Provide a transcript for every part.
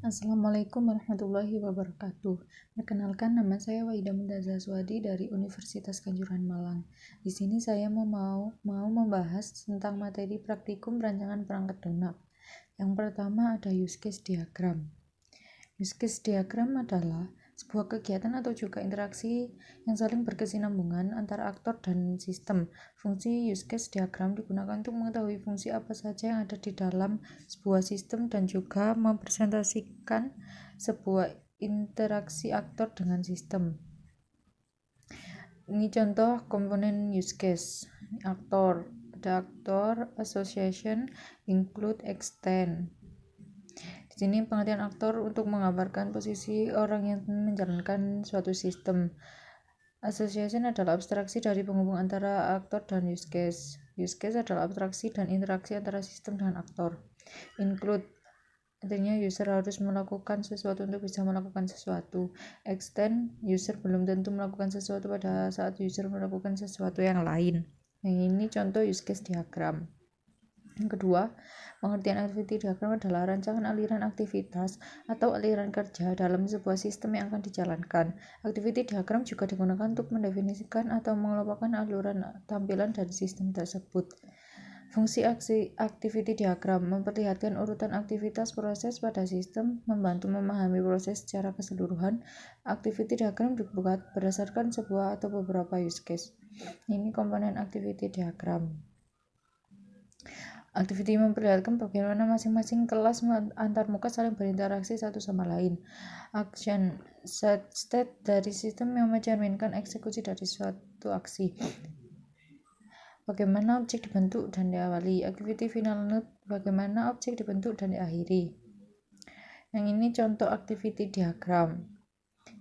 Assalamualaikum warahmatullahi wabarakatuh. Perkenalkan, nama saya Wahida Mumtazah Aswadi dari Universitas Kanjuruhan Malang. Di sini saya mau membahas tentang materi praktikum perancangan perangkat lunak. Yang pertama ada use case diagram. Use case diagram adalah sebuah kegiatan atau juga interaksi yang saling berkesinambungan antara aktor dan sistem. Fungsi use case diagram digunakan untuk mengetahui fungsi apa saja yang ada di dalam sebuah sistem dan juga mempresentasikan sebuah interaksi aktor dengan sistem. Ini contoh komponen use case. Aktor, ada aktor, association, include, extend. Di sini pengertian aktor untuk menggambarkan posisi orang yang menjalankan suatu sistem. Association adalah abstraksi dari penghubung antara aktor dan use case. Use case adalah abstraksi dan interaksi antara sistem dengan aktor. Include artinya user harus melakukan sesuatu untuk bisa melakukan sesuatu. Extend, user belum tentu melakukan sesuatu pada saat user melakukan sesuatu yang lain. Yang ini contoh use case diagram. Yang kedua, pengertian activity diagram adalah rancangan aliran aktivitas atau aliran kerja dalam sebuah sistem yang akan dijalankan. Activity diagram juga digunakan untuk mendefinisikan atau mengelompokkan aliran tampilan dari sistem tersebut. Fungsi activity diagram memperlihatkan urutan aktivitas proses pada sistem, membantu memahami proses secara keseluruhan. Activity diagram dibuat berdasarkan sebuah atau beberapa use case. Ini komponen activity diagram. Activity memperlihatkan bagaimana masing-masing kelas antarmuka saling berinteraksi satu sama lain. Action, state dari sistem yang mencerminkan eksekusi dari suatu aksi. Bagaimana objek dibentuk dan diawali. Activity final node, bagaimana objek dibentuk dan diakhiri. Yang ini contoh activity diagram.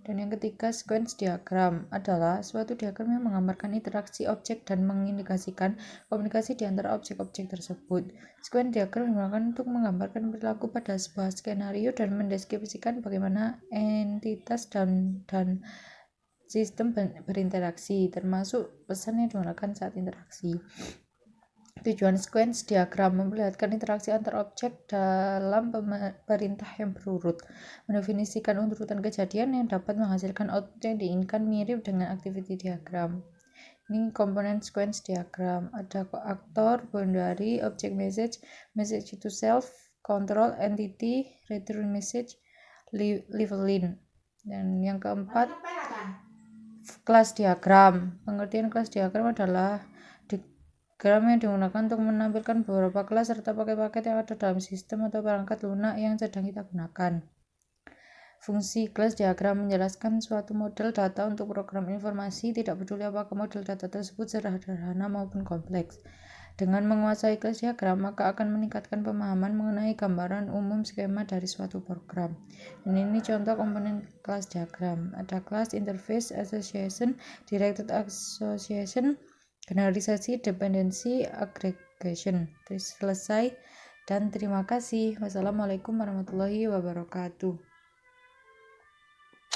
Dan yang ketiga, sequence diagram adalah suatu diagram yang menggambarkan interaksi objek dan mengindikasikan komunikasi di antara objek-objek tersebut. Sequence diagram digunakan untuk menggambarkan perilaku pada sebuah skenario dan mendeskripsikan bagaimana entitas dan sistem berinteraksi, termasuk pesan yang digunakan saat interaksi. Tujuan sequence diagram memperlihatkan interaksi antar objek dalam perintah yang berurut, mendefinisikan urutan kejadian yang dapat menghasilkan output yang diinginkan mirip dengan activity diagram. Ini komponen sequence diagram. Ada aktor, boundary, object message, message to self, control, entity, return message, leveling. Dan yang keempat, kelas diagram. Pengertian kelas diagram adalah diagram yang digunakan untuk menampilkan beberapa kelas serta paket-paket yang ada dalam sistem atau perangkat lunak yang sedang kita gunakan. Fungsi kelas diagram menjelaskan suatu model data untuk program informasi, tidak peduli apakah model data tersebut sederhana maupun kompleks. Dengan menguasai kelas diagram, maka akan meningkatkan pemahaman mengenai gambaran umum skema dari suatu program. Dan ini contoh komponen kelas diagram. Ada kelas interface, association, directed association, generalisasi, dependensi, aggregation. Selesai dan terima kasih. Wassalamualaikum warahmatullahi wabarakatuh.